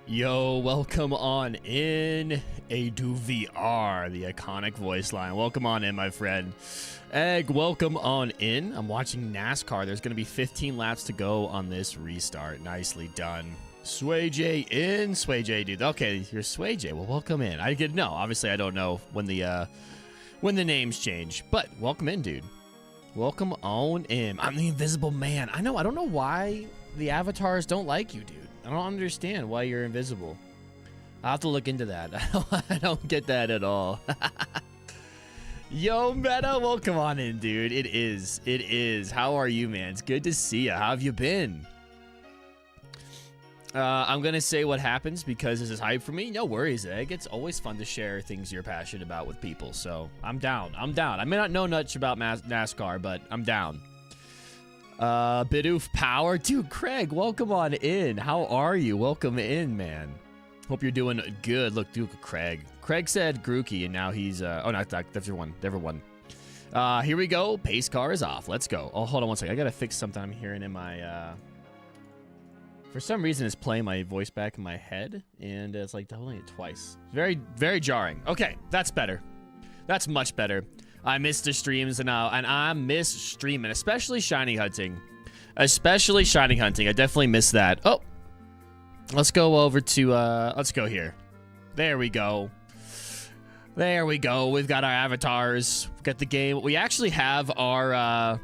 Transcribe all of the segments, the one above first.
Yo, welcome on in, Edu VR, the iconic voice line. Welcome on in, my friend. Egg, welcome on in. I'm watching NASCAR. There's going to be 15 laps to go on this restart. Nicely done. Sway J in. Sway J, dude. Okay, you're Sway J. Well, welcome in. I didn't know. Obviously, I don't know when the names change, but welcome in, dude. Welcome on in. I'm the invisible man. I know. I don't know why the avatars don't like you, dude. I don't understand why you're invisible. I'll have to look into that. I don't get that at all. Yo, Meta, welcome on in, dude. It is. How are you, man? It's good to see you. How have you been? I'm going to say what happens because this is hype for me. No worries, Egg. It's always fun to share things you're passionate about with people, so I'm down. I may not know much about NASCAR, but I'm down. Bidoof Power. Dude, Craig, welcome on in. How are you? Welcome in, man. Hope you're doing good. Look, Duke Craig. Craig said Grookey, and now he's, oh, not that. That's your one. Never one. Here we go. Pace car is off. Let's go. Oh, hold on one second. I gotta fix something I'm hearing in my, for some reason, it's playing my voice back in my head, and it's like doubling it twice. Very, very jarring. Okay, that's better. That's much better. I miss the streams and I miss streaming, especially shiny hunting. I definitely miss that. Oh, let's go over to, let's go here. There we go. There we go. We've got our avatars. We've got the game. We actually have our,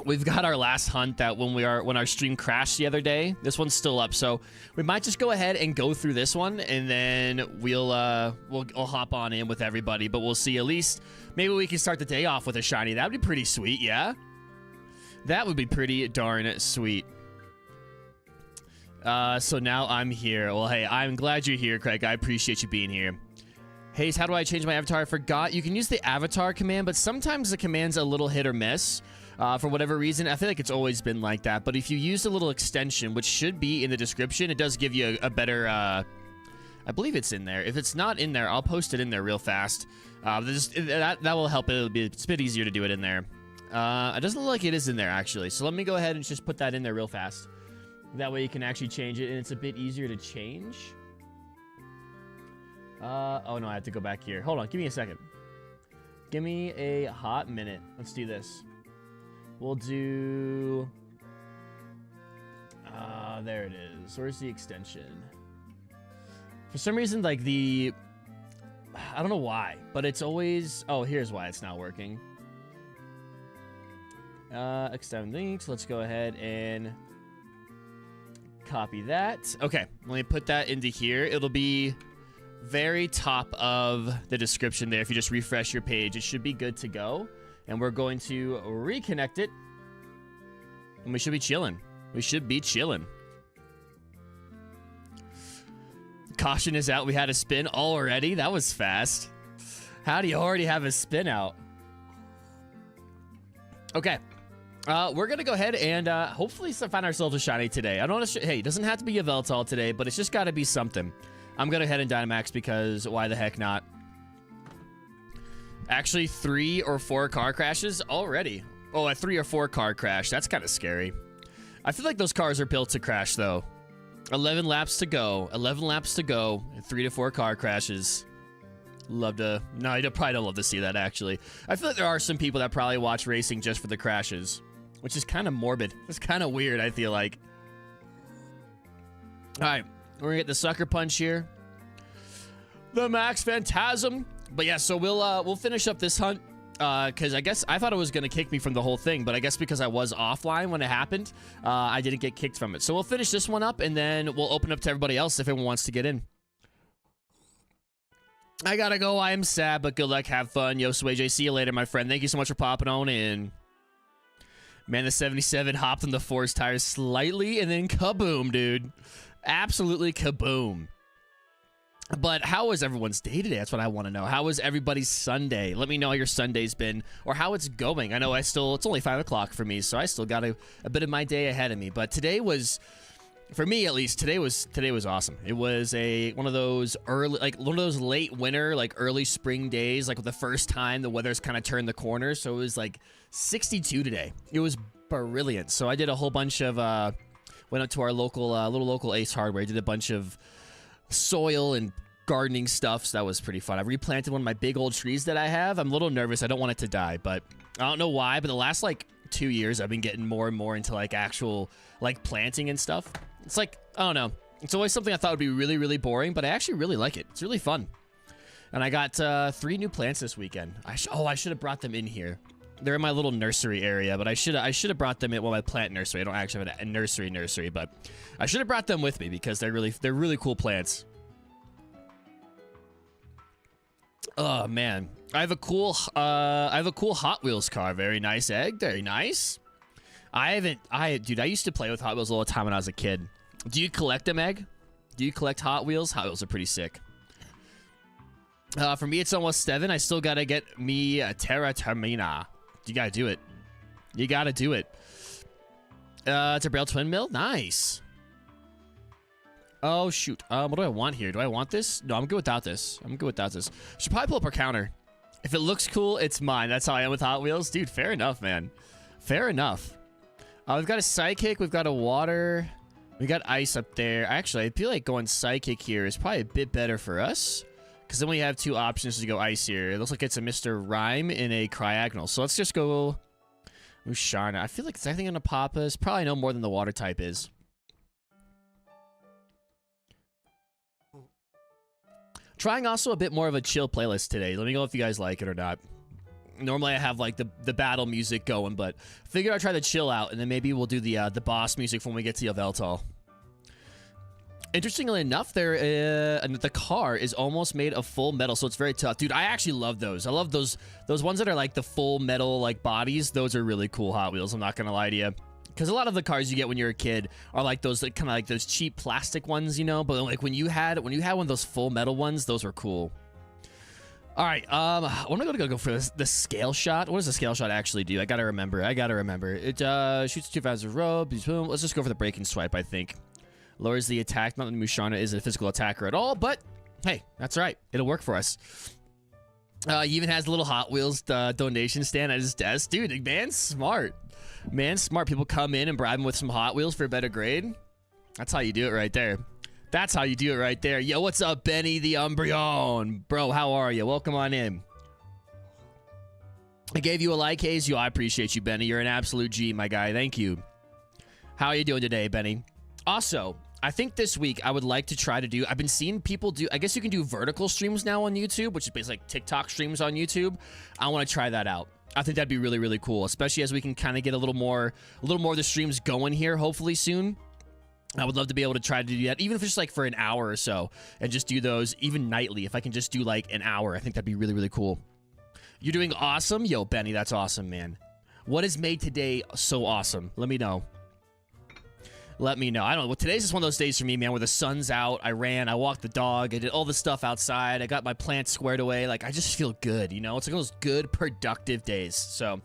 we've got our last hunt that when our stream crashed the other day. This one's still up, so we might just go ahead and go through this one, and then we'll hop on in with everybody. But we'll see. At least maybe we can start the day off with a shiny. That would be pretty sweet, yeah. That would be pretty darn sweet. So now I'm here. Well, hey, I'm glad you're here, Craig. I appreciate you being here. Hayes, how do I change my avatar? I forgot. You can use the avatar command, but sometimes the command's a little hit or miss. For whatever reason, I feel like it's always been like that. But if you use a little extension, which should be in the description, it does give you a better, I believe it's in there. If it's not in there, I'll post it in there real fast. That will help. It's a bit easier to do it in there. It doesn't look like it is in there, actually. So let me go ahead and just put that in there real fast. That way you can actually change it, and it's a bit easier to change. Oh, no, I have to go back here. Hold on. Give me a second. Give me a hot minute. Let's do this. We'll do... there it is. Where's the extension? For some reason, like, the... I don't know why, but it's always... Oh, here's why it's not working. Extend links. Let's go ahead and copy that. Okay, let me put that into here. It'll be very top of the description there. If you just refresh your page, it should be good to go. And we're going to reconnect it. And we should be chilling. Caution is out. We had a spin already. That was fast. How do you already have a spin out? Okay. We're going to go ahead and hopefully find ourselves a shiny today. I don't want to... Hey, it doesn't have to be a YVELTAL today, but it's just got to be something. I'm going to head and Dynamax because why the heck not? Actually, 3 or 4 car crashes already. Oh, a 3 or 4 car crash. That's kind of scary. I feel like those cars are built to crash, though. 11 laps to go. 11 laps to go. 3 to 4 car crashes. Love to... No, I probably don't love to see that, actually. I feel like there are some people that probably watch racing just for the crashes, which is kind of morbid. It's kind of weird, I feel like. All right. We're going to get the Sucker Punch here. The Max Phantasm. But yeah, so we'll finish up this hunt, because I guess I thought it was going to kick me from the whole thing, but I guess because I was offline when it happened, I didn't get kicked from it. So we'll finish this one up, and then we'll open up to everybody else if anyone wants to get in. I gotta go. I am sad, but good luck. Have fun. Yo, Sway J, see you later, my friend. Thank you so much for popping on in. Man, the 77 hopped on the force tires slightly, and then kaboom, dude. Absolutely kaboom. But how was everyone's day today? That's what I want to know. How was everybody's Sunday? Let me know how your Sunday's been or how it's going. I know it's only 5 o'clock for me, so I still got a bit of my day ahead of me. But today was, for me at least, today was awesome. It was one of those late winter, like early spring days, like the first time the weather's kind of turned the corner. So it was like 62 today. It was brilliant. So I did a whole bunch of Went up to our local, little local Ace Hardware. Did a bunch of soil and gardening stuff, so that was pretty fun. I replanted one of my big old trees that I have. I'm a little nervous. I don't want it to die, but I don't know why, but the last like 2 years I've been getting more and more into like actual like planting and stuff. It's like, I don't know, it's always something I thought would be really, really boring, but I actually really like it. It's really fun. And I got 3 new plants this weekend. I should have brought them in here. They're in my little nursery area, but I should have brought them in. Well, my plant nursery. I don't actually have a nursery, but I should have brought them with me because they're really cool plants. Oh man, I have a cool Hot Wheels car. Very nice, Egg. Very nice. Dude, I used to play with Hot Wheels all the time when I was a kid. Do you collect them, Egg? Do you collect Hot Wheels? Hot Wheels are pretty sick. For me, it's almost 7. I still gotta get me a Terra Termina. You gotta do it. You gotta do it. It's a Braille Twin Mill. Nice. Oh, shoot. What do I want here? Do I want this? No, I'm good without this. I'm good without this. Should probably pull up our counter. If it looks cool, it's mine. That's how I am with Hot Wheels. Dude, fair enough, man. Fair enough. We've got a Psychic. We've got a Water. We got Ice up there. Actually, I feel like going Psychic here is probably a bit better for us. Because then we have 2 options to go Ice here. It looks like it's a Mr. Rhyme in a Cryogonal. So let's just go Musharna. I feel like it's anything going to pop us. Probably no more than the Water type is. Trying also a bit more of a chill playlist today. Let me know if you guys like it or not. Normally I have like the battle music going, but figured I'd try to chill out, and then maybe we'll do the boss music when we get to YVELTAL. Interestingly enough, the car is almost made of full metal, so it's very tough. Dude, I actually love those. I love those ones that are like the full metal like bodies. Those are really cool Hot Wheels, I'm not gonna lie to you. Because a lot of the cars you get when you're a kid are like those like, kind of like those cheap plastic ones, you know? But like when you had one of those full metal ones, those were cool. All right, I'm gonna go for the scale shot. What does the scale shot actually do? I gotta remember. It shoots 2 fast robe. Boom. Let's just go for the breaking swipe, I think. Lowers the attack. Not that Musharna is a physical attacker at all, but hey, that's right. It'll work for us. He even has a little Hot Wheels donation stand at his desk. Dude, man's smart. Man, smart. People come in and bribe him with some Hot Wheels for a better grade. That's how you do it right there. That's how you do it right there. Yo, what's up, Benny the Umbreon? Bro, how are you? Welcome on in. I gave you a like, Hayes. I appreciate you, Benny. You're an absolute G, my guy. Thank you. How are you doing today, Benny? Also, I think this week I would like to try to do... I've been seeing people do... I guess you can do vertical streams now on YouTube, which is basically like TikTok streams on YouTube. I want to try that out. I think that'd be really, really cool, especially as we can kind of get a little more of the streams going here, hopefully soon. I would love to be able to try to do that, even if it's just like for an hour or so, and just do those even nightly. If I can just do like an hour, I think that'd be really, really cool. You're doing awesome? Yo, Benny, that's awesome, man. What has made today so awesome? Let me know. Let me know. I don't know. Well, today's just one of those days for me, man, where the sun's out. I ran. I walked the dog. I did all the stuff outside. I got my plants squared away. Like, I just feel good, you know? It's like those good, productive days. So,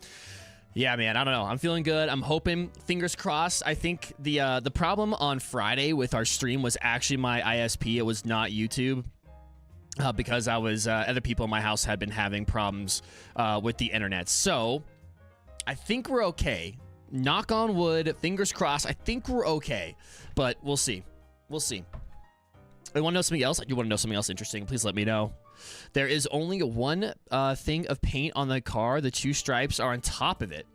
yeah, man, I don't know. I'm feeling good. I'm hoping, fingers crossed. I think the problem on Friday with our stream was actually my ISP. It was not YouTube. Because I was, other people in my house had been having problems with the internet. So, I think we're okay. Knock on wood, fingers crossed. I think we're okay, but we'll see. We'll see. I want to know something else. I do want to know something else interesting. Please let me know. There is only one thing of paint on the car. The 2 stripes are on top of it.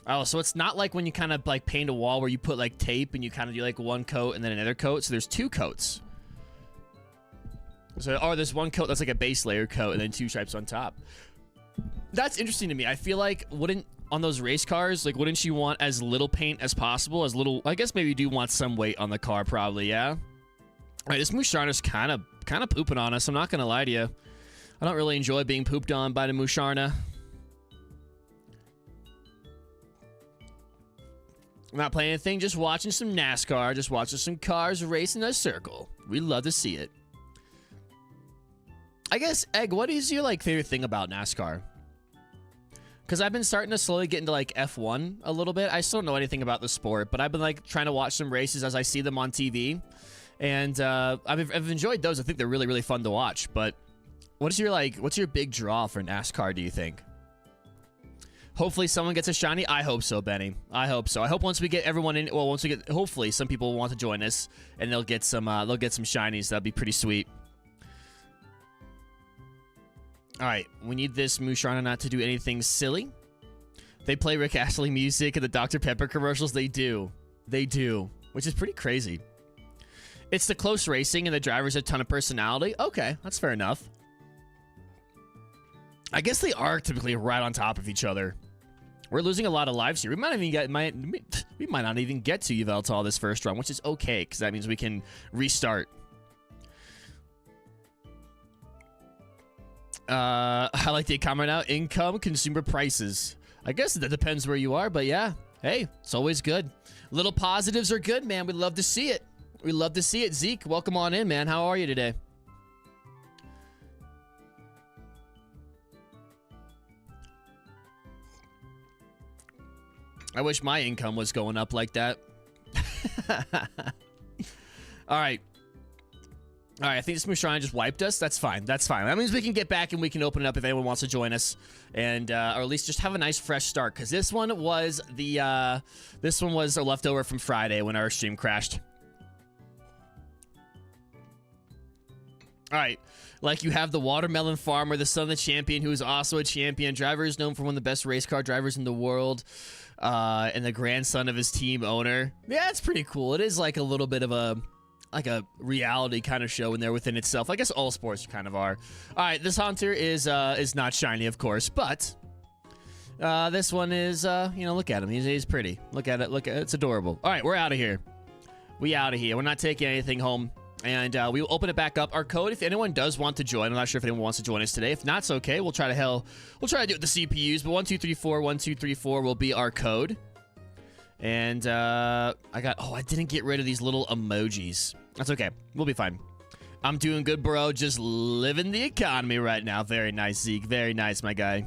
Oh, so it's not like when you kind of like paint a wall where you put like tape and you kind of do like 1 coat and then another coat. So there's 2 coats. So, or there's 1 coat that's like a base layer coat and then 2 stripes on top. That's interesting to me. I feel like on those race cars, like, wouldn't you want as little paint as possible? I guess maybe you do want some weight on the car, probably, yeah? All right, this Musharna's kind of pooping on us. I'm not going to lie to you. I don't really enjoy being pooped on by the Musharna. I'm not playing anything, just watching some NASCAR, just watching some cars race in a circle. We love to see it. I guess, Egg, what is your, like, favorite thing about NASCAR? Because I've been starting to slowly get into, like, F1 a little bit. I still don't know anything about the sport, but I've been, like, trying to watch some races as I see them on TV. And I've enjoyed those. I think they're really, really fun to watch. But what's your big draw for NASCAR, do you think? Hopefully someone gets a shiny. I hope so, Benny. I hope so. I hope once we get everyone in, well, once we get, hopefully some people will want to join us and they'll get some shinies. That'd be pretty sweet. All right, we need this Mushrana not to do anything silly. They play Rick Astley music in the Dr. Pepper commercials. They do. They do, which is pretty crazy. It's the close racing and the drivers have a ton of personality. Okay, that's fair enough. I guess they are typically right on top of each other. We're losing a lot of lives here. We might not even get we might not even get to YVELTAL this first run, which is okay because that means we can restart. I like the comment out. Income, consumer prices. I guess that depends where you are, but yeah. Hey, it's always good. Little positives are good, man. We'd love to see it. We love to see it. Zeke, welcome on in, man. How are you today? I wish my income was going up like that. All right. All right, I think this Mushrana just wiped us. That's fine. That's fine. That means we can get back and we can open it up if anyone wants to join us, and or at least just have a nice fresh start. Because this one was a leftover from Friday when our stream crashed. All right, like you have the watermelon farmer, the son of the champion, who is also a champion. Driver is known for one of the best race car drivers in the world, and the grandson of his team owner. Yeah, it's pretty cool. It is like a little bit of a reality kind of show in there within itself. I guess all sports kind of are. All right, this Haunter is not shiny, of course, but this one is, you know, look at him. He's pretty. Look at it. Look at it. It's adorable. All right, we're out of here. We out of here. We're not taking anything home. And we will open it back up. Our code, if anyone does want to join, I'm not sure if anyone wants to join us today. If not, it's okay. We'll try to do it with the CPUs. But 1234 will be our code. And I didn't get rid of these little emojis. That's okay. We'll be fine. I'm doing good, bro. Just living the economy right now. Very nice, Zeke. Very nice, my guy.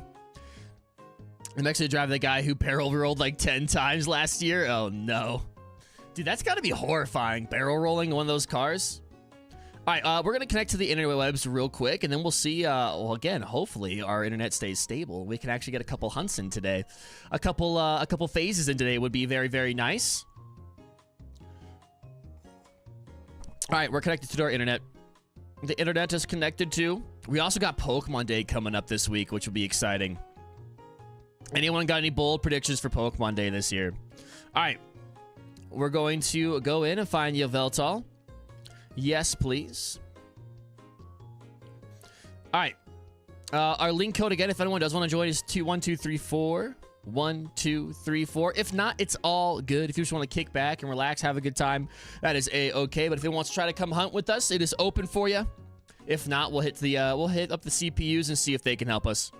I'm actually driving the guy who barrel rolled like 10 times last year. Oh, no. Dude, that's got to be horrifying, barrel rolling one of those cars. All right, we're going to connect to the interwebs real quick, and then we'll see, well, again, hopefully our internet stays stable. We can actually get a couple hunts in today. A couple phases in today would be very, very nice. All right, we're connected to our internet. The internet is connected to. We also got Pokemon Day coming up this week, which will be exciting. Anyone got any bold predictions for Pokemon Day this year? All right, we're going to go in and find YVELTAL. Yes, please. All right. Our link code again, if anyone does want to join, is 21234 1234. If not, it's all good. If you just want to kick back and relax, have a good time, that is okay. But if anyone wants to try to come hunt with us, it is open for you. If not, we'll hit up the CPUs and see if they can help us.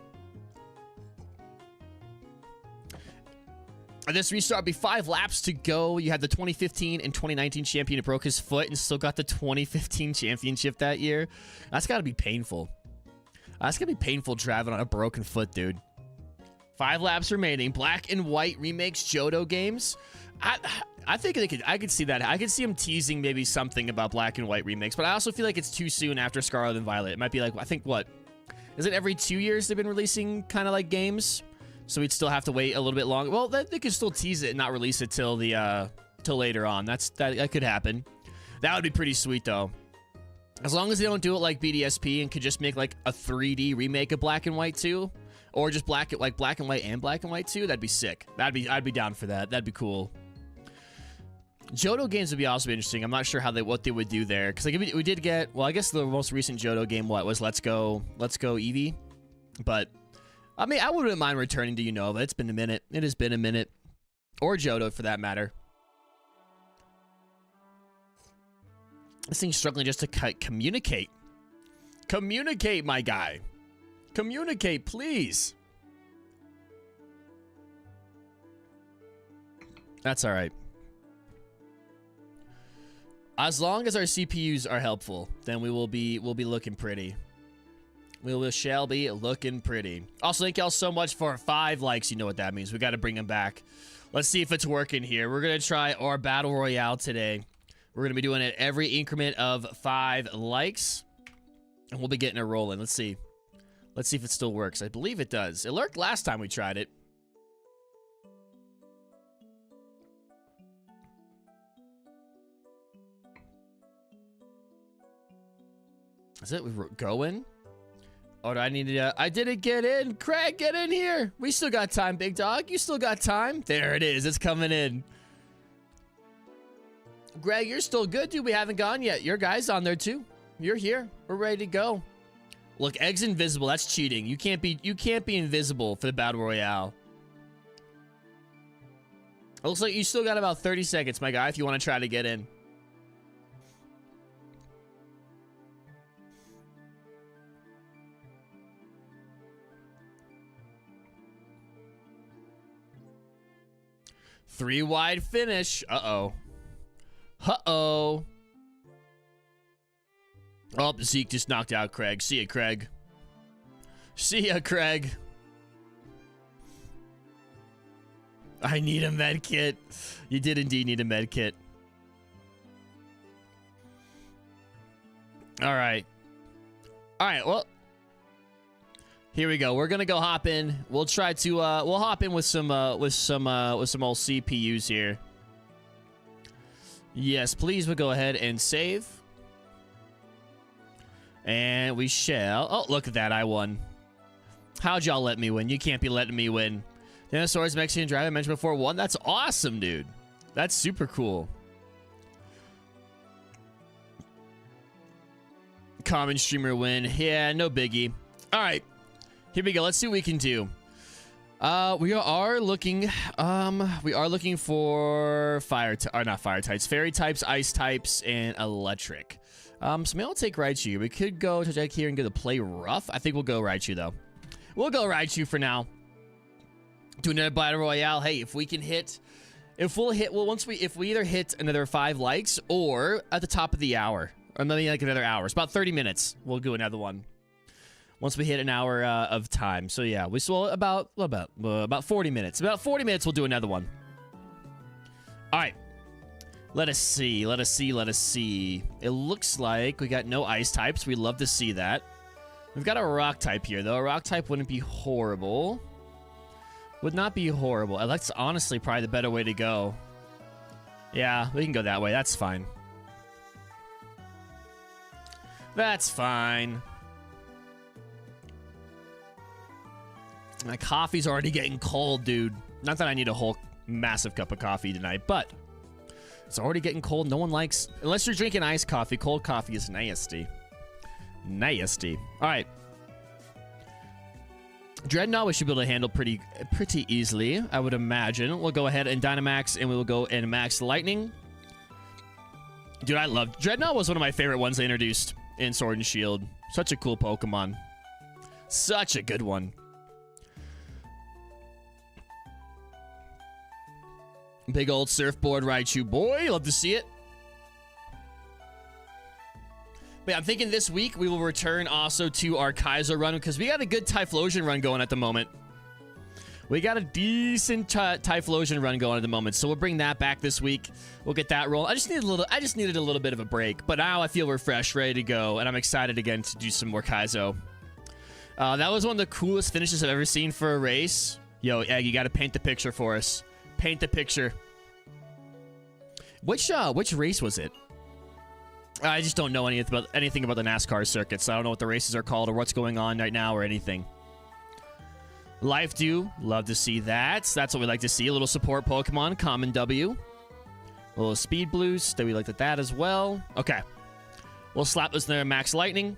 This restart will be 5 laps to go. You had the 2015 and 2019 champion who broke his foot and still got the 2015 championship that year. That's got to be painful. That's going to be painful driving on a broken foot, dude. 5 laps remaining. Black and White remakes Johto games. I think I could see that. I could see him teasing maybe something about Black and White remakes, but I also feel like it's too soon after Scarlet and Violet. It might be like, I think, what? Is it every 2 years they've been releasing kind of like games? So we'd still have to wait a little bit longer. Well, they could still tease it and not release it till later on. That could happen. That would be pretty sweet though. As long as they don't do it like BDSP and could just make like a 3D remake of Black and White 2, or just Black and White and Black and White 2, that'd be sick. I'd be down for that. That'd be cool. Johto games would be also interesting. I'm not sure what they would do there, because like we did get, well, I guess the most recent Johto game was Let's Go Eevee, but I mean, I wouldn't mind returning to Unova. It's been a minute. It has been a minute. Or Johto, for that matter. This thing's struggling just to communicate. Communicate, my guy. Communicate, please. That's all right. As long as our CPUs are helpful, then we'll be looking pretty. We shall be looking pretty. Also, thank y'all so much for 5 likes. You know what that means. We got to bring them back. Let's see if it's working here. We're going to try our Battle Royale today. We're going to be doing it every increment of 5 likes. And we'll be getting it rolling. Let's see. Let's see if it still works. I believe it does. It worked last time we tried it. Is it going? Oh, do I need to... I didn't get in. Craig, get in here. We still got time, big dog. You still got time. There it is. It's coming in. Greg, you're still good, dude. We haven't gone yet. Your guy's on there, too. You're here. We're ready to go. Look, Egg's invisible. That's cheating. You can't be invisible for the Battle Royale. It looks like you still got about 30 seconds, my guy, if you want to try to get in. Three wide finish. Uh-oh. Uh-oh. Oh, Zeke just knocked out Craig. See ya, Craig. See ya, Craig. I need a med kit. You did indeed need a med kit. All right. All right, well. Here we go. We're gonna go hop in. We'll try to we'll hop in with some old CPUs here. Yes, please. We'll go ahead and save. And we shall. Oh, look at that. I won. How'd y'all let me win? You can't be letting me win. Dinosaurs, Mexican Drive, I mentioned before, won. That's awesome, dude. That's super cool. Common streamer win. Yeah, no biggie. All right. Here we go. Let's see what we can do. We are looking for not fire types, fairy types, ice types, and electric. So maybe I'll take Raichu. We could go to Jack here and go to play rough. I think we'll go Raichu though. We'll go Raichu for now. Do another battle royale. Hey, if we can hit, if we either hit another 5 likes or at the top of the hour, or maybe like another hour. It's about 30 minutes. We'll do another one. Once we hit an hour of time. So yeah, we still about 40 minutes. About 40 minutes, we'll do another one. All right. Let us see. Let us see. Let us see. It looks like we got no ice types. We'd love to see that. We've got a rock type here, though. A rock type wouldn't be horrible. Would not be horrible. That's honestly probably the better way to go. Yeah, we can go that way. That's fine. That's fine. My coffee's already getting cold, dude. Not that I need a whole massive cup of coffee tonight, but it's already getting cold. No one likes... Unless you're drinking iced coffee, cold coffee is nasty. Nasty. All right. Dreadnought we should be able to handle pretty easily, I would imagine. We'll go ahead and Dynamax, and we will go and Max Lightning. Dude, I love... Dreadnought was one of my favorite ones they introduced in Sword and Shield. Such a cool Pokemon. Such a good one. Big old surfboard Raichu boy. Love to see it. But yeah, I'm thinking this week we will return also to our Kaiser run because we got a good Typhlosion run going at the moment. We got a decent Typhlosion run going at the moment, so we'll bring that back this week. We'll get that rolling. I just needed a little bit of a break, but now I feel refreshed, ready to go, and I'm excited again to do some more Kaizo. That was one of the coolest finishes I've ever seen for a race. Yo, Egg, you got to paint the picture for us. Paint the picture. Which race was it? I just don't know anything about the NASCAR circuit, so I don't know what the races are called or what's going on right now or anything. Life Dew, love to see that. That's what we like to see. A little support Pokemon, Common W. A little speed boost, we looked at that as well. Okay. We'll slap this in there, Max Lightning.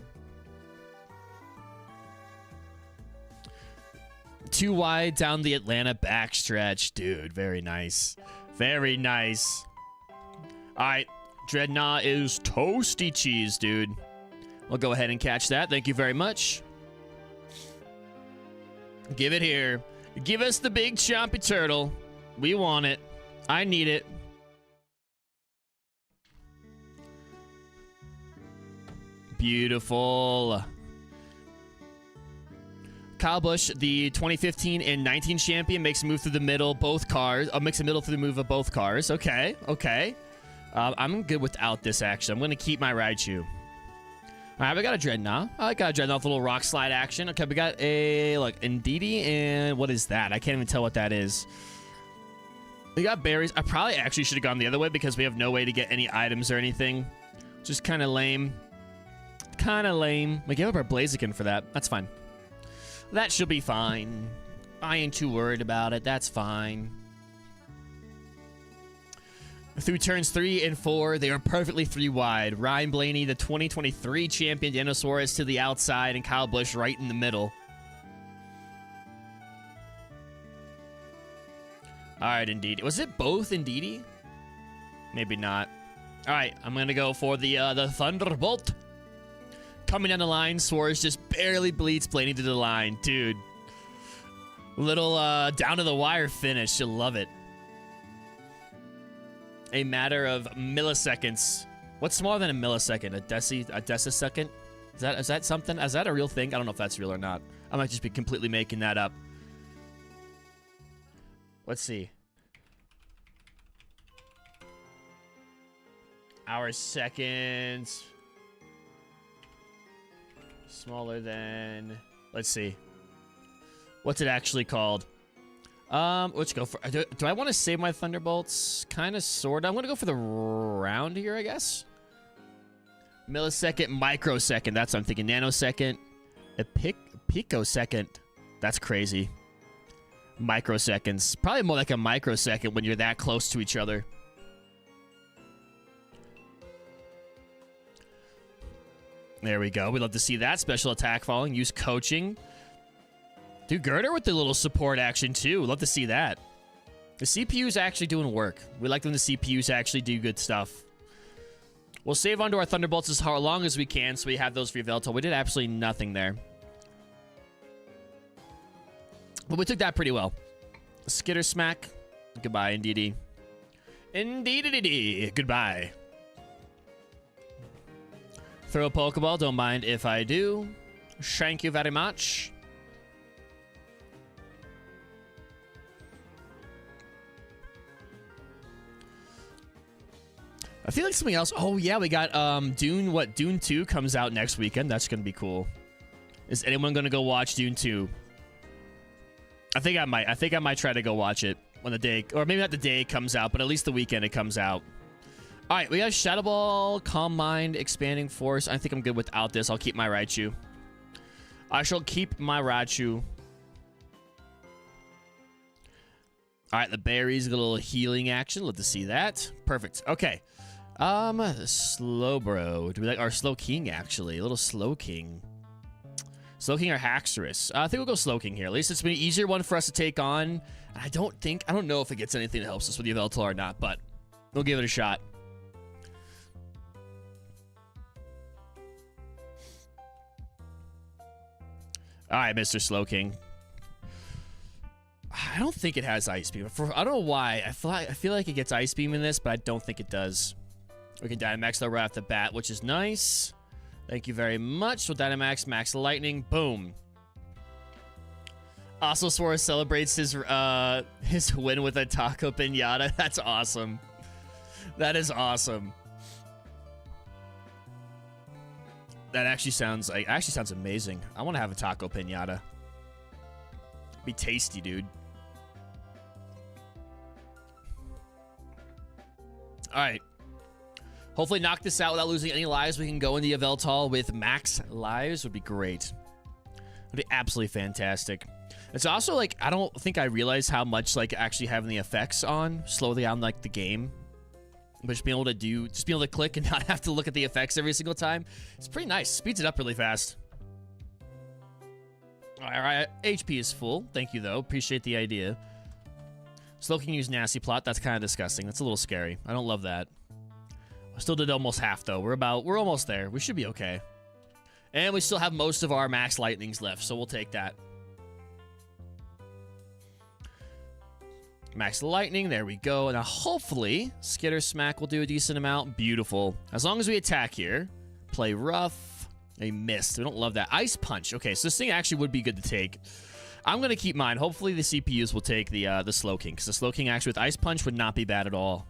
Too wide down the Atlanta backstretch. Dude, very nice. Very nice. All right. Dreadnought is toasty cheese, dude. We'll go ahead and catch that. Thank you very much. Give it here. Give us the big chompy turtle. We want it. I need it. Beautiful. Kyle Busch, the 2015 and 19 champion, makes a move through the middle, both cars. Makes a middle through the move of both cars. Okay, okay. I'm good without this, actually. I'm going to keep my Raichu. All right, we got a Dreadnought. I got a Dreadnought with a little rock slide action. Okay, we got a, like, Indeedee, and what is that? I can't even tell what that is. We got berries. I probably actually should have gone the other way because we have no way to get any items or anything. Just kind of lame. kind of lame. We gave up our Blaziken for that. That's fine. That should be fine. I ain't too worried about it. That's fine. Through turns 3 and 4, they are perfectly 3 wide. Ryan Blaney, the 2023 champion, Dinosaurus to the outside, and Kyle Busch right in the middle. All right, Indeedee. Was it both Indeedee? Maybe not. All right, I'm going to go for the Thunderbolt. Coming down the line, Suarez just barely bleeds Blaney to the line. Dude. Little down to the wire finish. You'll love it. A matter of milliseconds. What's smaller than a millisecond? A decisecond? Is that something? Is that a real thing? I don't know if that's real or not. I might just be completely making that up. Let's see. Hour seconds. Smaller than... Let's see. What's it actually called? Let's go for... Do I want to save my Thunderbolts? Kind of, sort of. I'm going to go for the round here, I guess. Millisecond, microsecond. That's what I'm thinking. Nanosecond. A picosecond. That's crazy. Microseconds. Probably more like a microsecond when you're that close to each other. There we go. We'd love to see that. Special attack falling. Use coaching. Do Girder with the little support action, too. Love to see that. The CPU's actually doing work. We like when the CPUs actually do good stuff. We'll save onto our Thunderbolts as long as we can, so we have those for YVELTAL. We did absolutely nothing there. But we took that pretty well. Skitter Smack. Goodbye, Indeedee. Indeedee. Goodbye. Throw a Pokeball. Don't mind if I do. Thank you very much. I feel like something else. Oh, yeah, we got Dune. What? Dune 2 comes out next weekend. That's going to be cool. Is anyone going to go watch Dune 2? I think I might. I think I might try to go watch it when the day, or maybe not the day it comes out, but at least the weekend it comes out. All right, we have Shadow Ball, Calm Mind, Expanding Force. I think I'm good without this. I'll keep my Raichu. I shall keep my Raichu. All right, the berries get a little healing action. Love to see that. Perfect. Okay. Slowbro. Do we like our Slow King, actually? A little Slow King. Slow King or Haxorus? I think we'll go Slow King here. At least it's been an easier one for us to take on. I don't know if it gets anything that helps us with YVELTAL or not, but we'll give it a shot. All right, Mr. Slow King. I don't think it has Ice Beam. I don't know why. I feel like it gets Ice Beam in this, but I don't think it does. We can Dynamax though right off the bat, which is nice. Thank you very much. So Dynamax, Max Lightning, boom. Also, Suarez celebrates his win with a Taco Pinata. That's awesome. That is awesome. That actually sounds amazing. I want to have a Taco Pinata. Be tasty, dude. All right. Hopefully knock this out without losing any lives. We can go into YVELTAL with max lives. Would be great. Would be absolutely fantastic. It's also like, I don't think I realized how much like actually having the effects on slow down like the game. But just being able to click and not have to look at the effects every single time. It's pretty nice. Speeds it up really fast. All right, HP is full. Thank you, though. Appreciate the idea. Slow King use Nasty Plot. That's kind of disgusting. That's a little scary. I don't love that. I still did almost half, though. We're almost there. We should be okay. And we still have most of our Max Lightnings left, so we'll take that. Max Lightning. There we go. Now, hopefully, Skitter Smack will do a decent amount. Beautiful. As long as we attack here. Play rough. A missed. We don't love that. Ice Punch. Okay, so this thing actually would be good to take. I'm going to keep mine. Hopefully the CPUs will take the Slow King, because the Slow King actually with Ice Punch would not be bad at all.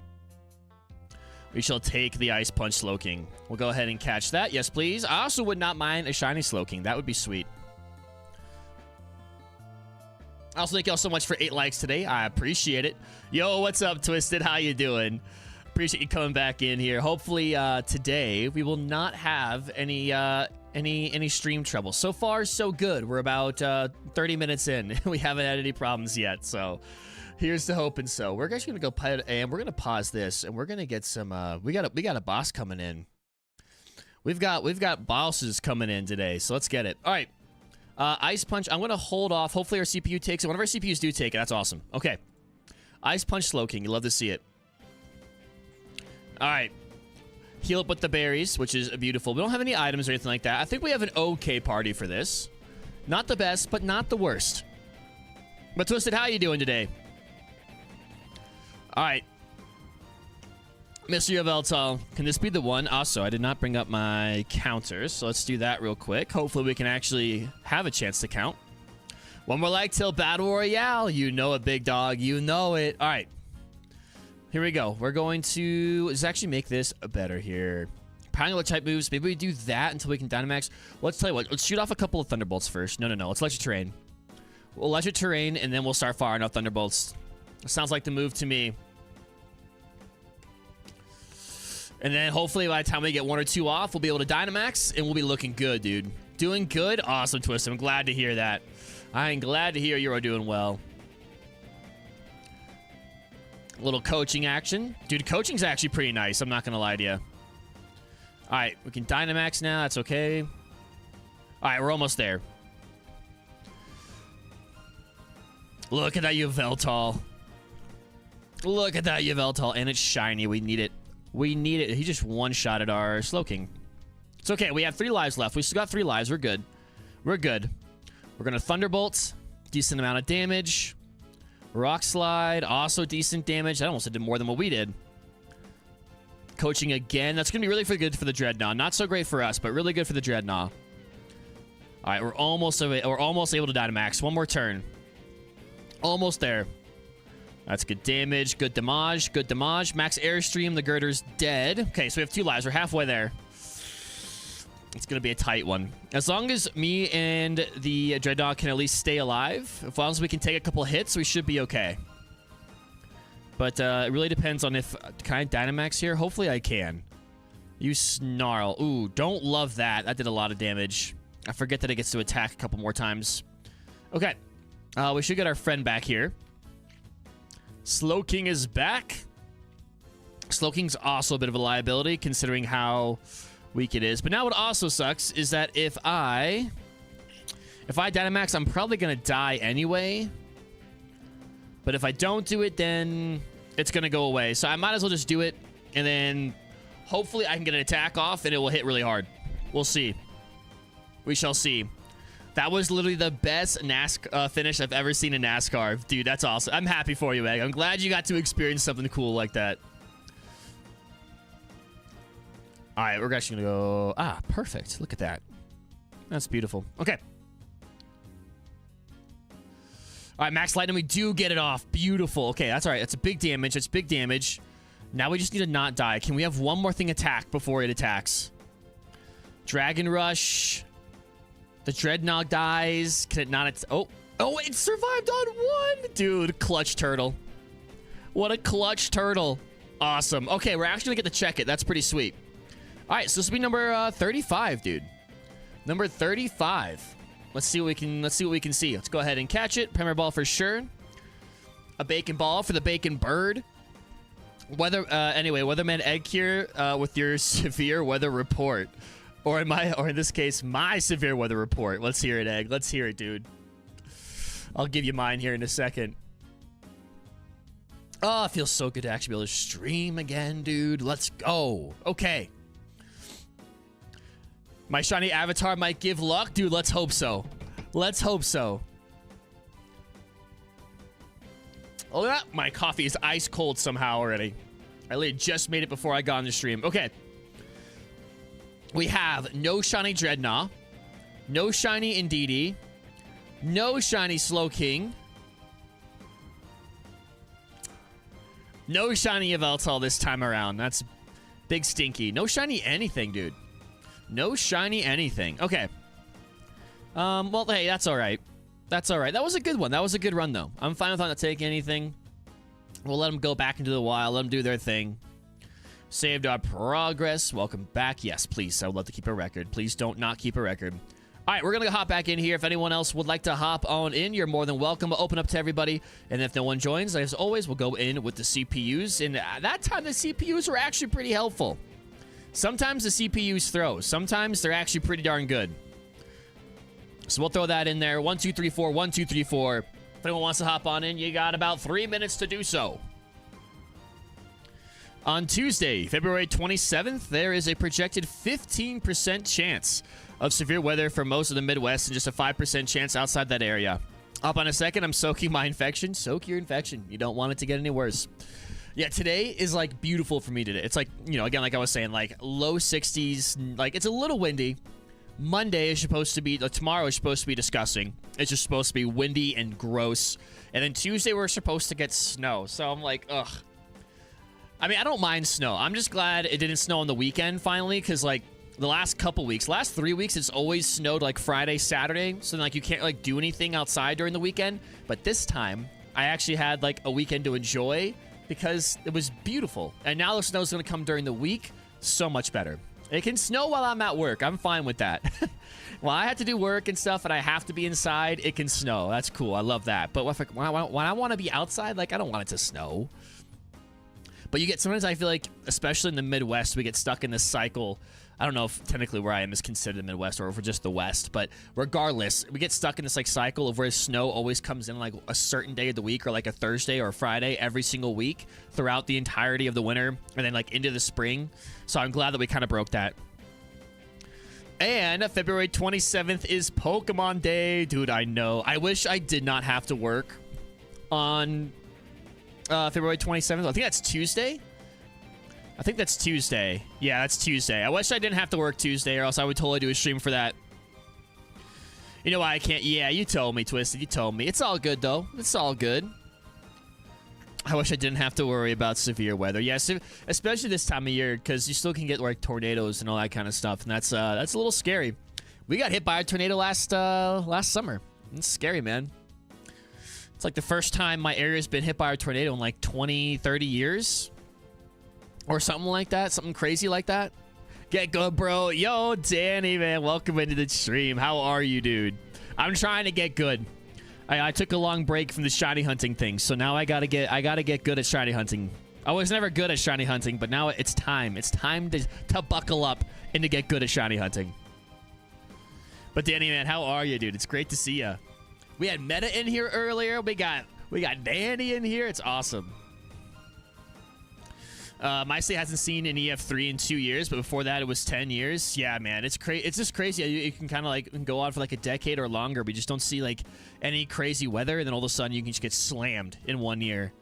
We shall take the Ice Punch Slow King. We'll go ahead and catch that. Yes, please. I also would not mind a shiny Slow King. That would be sweet. Also, thank y'all so much for 8 likes today. I appreciate it. Yo, what's up, Twisted? How you doing? Appreciate you coming back in here. Hopefully, today, we will not have any Any stream trouble? So far, so good. We're about 30 minutes in. We haven't had any problems yet, so here's the hope. And so we're actually gonna go play it, and we're gonna pause this, and we're gonna get some. We got a boss coming in. We've got bosses coming in today, so let's get it. All right, Ice Punch. I'm gonna hold off. Hopefully our CPU takes it. One of our CPUs do take it. That's awesome. Okay, Ice Punch Slow King. You love to see it. All right. Heal up with the berries, which is beautiful. We don't have any items or anything like that. I think we have an okay party for this. Not the best, but not the worst. But Twisted, how you doing today? All right. Mr. YVELTAL, can this be the one? Also, I did not bring up my counters, so let's do that real quick. Hopefully we can actually have a chance to count. One more like till Battle Royale. You know it, big dog. You know it. All right. Here we go. We're going to let's actually make this better here. Power type moves. Maybe we do that until we can Dynamax. Let's tell you what. Let's shoot off a couple of Thunderbolts first. No. Let's Electric Terrain. We'll Electric Terrain, and then we'll start firing off Thunderbolts. Sounds like the move to me. And then hopefully by the time we get 1 or 2 off, we'll be able to Dynamax, and we'll be looking good, dude. Doing good? Awesome, Twist. I'm glad to hear that. I'm glad to hear you're doing well. Little coaching action. Dude, coaching's actually pretty nice. I'm not going to lie to you. All right, we can Dynamax now. That's okay. All right, we're almost there. Look at that YVELTAL. Look at that YVELTAL. And it's shiny. We need it. We need it. He just one-shotted our Slow King. It's okay. We have 3 lives left. We still got 3 lives. We're good. We're good. We're going to Thunderbolt. Decent amount of damage. Rock Slide, also decent damage. That almost did more than what we did. Coaching again. That's going to be really good for the Dreadnought. Not so great for us, but really good for the Dreadnought. All right, we're almost able to Dynamax. One more turn. Almost there. That's good damage. Good damage. Good damage. Max Airstream. The Girder's dead. Okay, so we have 2 lives. We're halfway there. It's going to be a tight one. As long as me and the Dreadnought can at least stay alive, as long as we can take a couple hits, we should be okay. But it really depends on if... Can I Dynamax here? Hopefully I can. You Snarl. Ooh, don't love that. That did a lot of damage. I forget that it gets to attack a couple more times. Okay. We should get our friend back here. Slow King is back. Slow King's also a bit of a liability, considering how... weak it is. But now what also sucks is that if I Dynamax, I'm probably gonna die anyway. But if I don't do it, then it's gonna go away. So I might as well just do it, and then hopefully I can get an attack off and it will hit really hard. We'll see. We shall see. That was literally the best finish I've ever seen in NASCAR. Dude, that's awesome. I'm happy for you, Egg. I'm glad you got to experience something cool like that. All right, we're actually going to go... Ah, perfect. Look at that. That's beautiful. Okay. All right, Max Lightning, we do get it off. Beautiful. Okay, that's all right. That's a big damage. That's big damage. Now we just need to not die. Can we have one more thing attack before it attacks? Dragon Rush. The Dreadnought dies. Can it not... Oh, it survived on 1. Dude, clutch turtle. What a clutch turtle. Awesome. Okay, we're actually going to get to check it. That's pretty sweet. All right, so this will be number 35, dude. Number 35. Let's see what we can see. Let's go ahead and catch it. Premier Ball for sure. A Bacon Ball for the Bacon Bird. Anyway, Weatherman Egg here with your severe weather report, or in this case, my severe weather report. Let's hear it, Egg. Let's hear it, dude. I'll give you mine here in a second. Oh, it feels so good to actually be able to stream again, dude. Let's go. Okay. My shiny avatar might give luck. Dude, let's hope so. Let's hope so. Oh, yeah. My coffee is ice cold somehow already. I literally just made it before I got on the stream. Okay. We have no shiny Dreadnought. No shiny Indeedee. No shiny Slow King. No shiny YVELTAL this time around. That's big stinky. No shiny anything, dude. No shiny anything. Okay. Well, hey, that's all right. That's all right. That was a good one. That was a good run, though. I'm fine with not taking anything. We'll let them go back into the wild. Let them do their thing. Saved our progress. Welcome back. Yes, please. I would love to keep a record. Please don't not keep a record. All right, we're going to hop back in here. If anyone else would like to hop on in, you're more than welcome. We'll open up to everybody. And if no one joins, as always, we'll go in with the CPUs. And at that time, the CPUs were actually pretty helpful. Sometimes the CPUs throw. Sometimes they're actually pretty darn good. So we'll throw that in there. 1, 2, 3, 4. 1, 2, 3, 4. If anyone wants to hop on in, you got about 3 minutes to do so. On Tuesday, February 27th, there is a projected 15% chance of severe weather for most of the Midwest and just a 5% chance outside that area. Up on a second, I'm soaking my infection. Soak your infection. You don't want it to get any worse. Yeah, today is like beautiful for me today. It's like, you know, again, like I was saying, like low 60s. Like it's a little windy. Monday is supposed to be, tomorrow is supposed to be disgusting. It's just supposed to be windy and gross. And then Tuesday, we're supposed to get snow. So I'm like, ugh. I mean, I don't mind snow. I'm just glad it didn't snow on the weekend finally, because like the last couple weeks, last 3 weeks, it's always snowed like Friday, Saturday. So like you can't like do anything outside during the weekend. But this time, I actually had like a weekend to enjoy because it was beautiful. And now the snow's going to come during the week. So much better. It can snow while I'm at work. I'm fine with that. While I have to do work and stuff and I have to be inside, it can snow. That's cool. I love that. But when I want to be outside, like I don't want it to snow. But you get, sometimes I feel like, especially in the Midwest, we get stuck in this cycle. I don't know if technically where I am is considered the Midwest or if we're just the West. But regardless, we get stuck in this like cycle of where snow always comes in like a certain day of the week or like a Thursday or a Friday every single week throughout the entirety of the winter and then like into the spring. So I'm glad that we kind of broke that. And February 27th is Pokemon Day. Dude, I know. I wish I did not have to work on February 27th. I think that's Tuesday. I think that's Tuesday. Yeah, that's Tuesday. I wish I didn't have to work Tuesday or else I would totally do a stream for that. You know why I can't? Yeah, you told me, Twisted. You told me. It's all good, though. It's all good. I wish I didn't have to worry about severe weather. Yes, especially this time of year because you still can get like tornadoes and all that kind of stuff. And that's a little scary. We got hit by a tornado last summer. It's scary, man. It's like the first time my area's been hit by a tornado in like 20, 30 years. Or something like that. Something crazy like that. Get good, bro. Yo, Danny, man. Welcome into the stream. How are you, dude? I'm trying to get good. I took a long break from the shiny hunting thing. So now I gotta get good at shiny hunting. I was never good at shiny hunting, but now it's time. It's time to buckle up and to get good at shiny hunting. But Danny, man, how are you, dude? It's great to see you. We had Meta in here earlier. We got Danny in here. It's awesome. My state hasn't seen an EF3 in 2 years, but before that it was 10 years. Yeah, man, it's crazy. It's just crazy. You can kind of like go on for like a decade or longer, but you just don't see like any crazy weather, and then all of a sudden you can just get slammed in 1 year.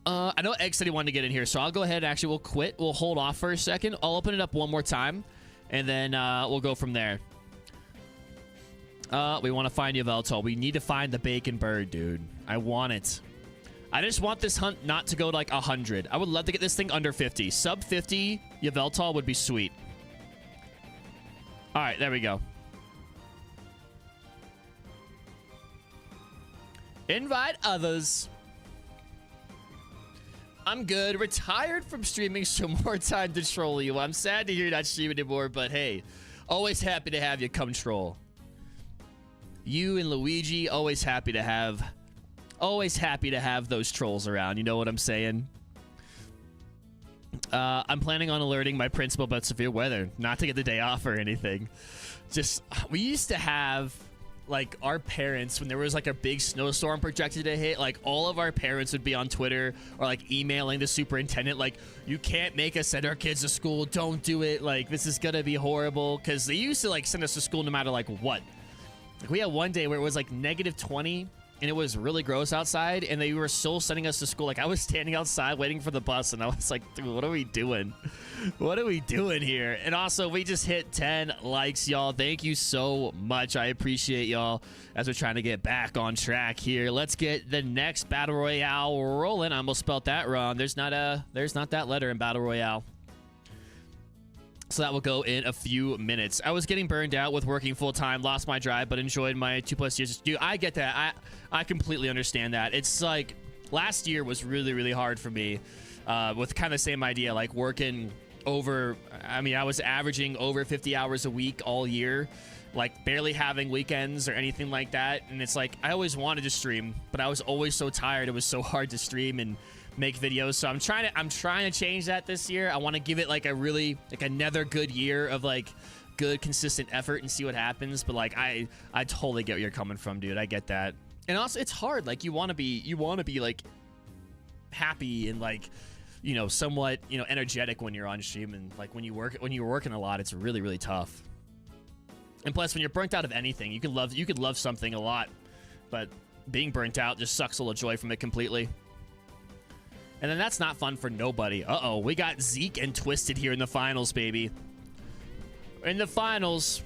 I know Egg said he wanted to get in here, so I'll go ahead. Actually, we'll quit. We'll hold off for a second. I'll open it up one more time, and then we'll go from there. We want to find YVELTAL. We need to find the bacon bird, dude. I want it. I just want this hunt not to go to like 100. I would love to get this thing under 50. Sub 50 YVELTAL would be sweet. All right, there we go. Invite others. I'm good. Retired from streaming, so more time to troll you. I'm sad to hear you're not streaming anymore, but hey, always happy to have you come troll. You and Luigi, always happy to have those trolls around. You know what I'm saying? I'm planning on alerting my principal about severe weather, not to get the day off or anything. Just, we used to have, like, our parents, when there was, like, a big snowstorm projected to hit, like, all of our parents would be on Twitter or, like, emailing the superintendent, like, you can't make us send our kids to school. Don't do it. Like, this is gonna be horrible. Because they used to, like, send us to school no matter, like, what. Like, we had one day where it was, like, -20. And it was really gross outside, and they were still sending us to school. Like, I was standing outside waiting for the bus, and I was like, dude, what are we doing? What are we doing here? And also, we just hit 10 likes, y'all. Thank you so much. I appreciate y'all as we're trying to get back on track here. Let's get the next Battle Royale rolling. I almost spelled that wrong. There's not that letter in Battle Royale. So that will go in a few minutes. I was getting burned out with working full-time, lost my drive, but enjoyed my 2+ years. Dude, I get that. I completely understand that. It's like, last year was really, really hard for me. with kind of the same idea, like working over, I mean, I was averaging over 50 hours a week all year, like barely having weekends or anything like that. And it's like, I always wanted to stream, but I was always so tired. It was so hard to stream and make videos. So I'm trying to change that this year. I want to give it like a really, like another good year of like good consistent effort and see what happens. But like, I totally get where you're coming from, dude. I get that. And also it's hard. Like you want to be like happy and like, you know, somewhat, you know, energetic when you're on stream, and like when you're working a lot, it's really, really tough. And plus, when you're burnt out of anything, you could love something a lot, but being burnt out just sucks all the joy from it completely. And then that's not fun for nobody. Uh-oh, we got Zeke and Twisted here in the finals, baby. In the finals,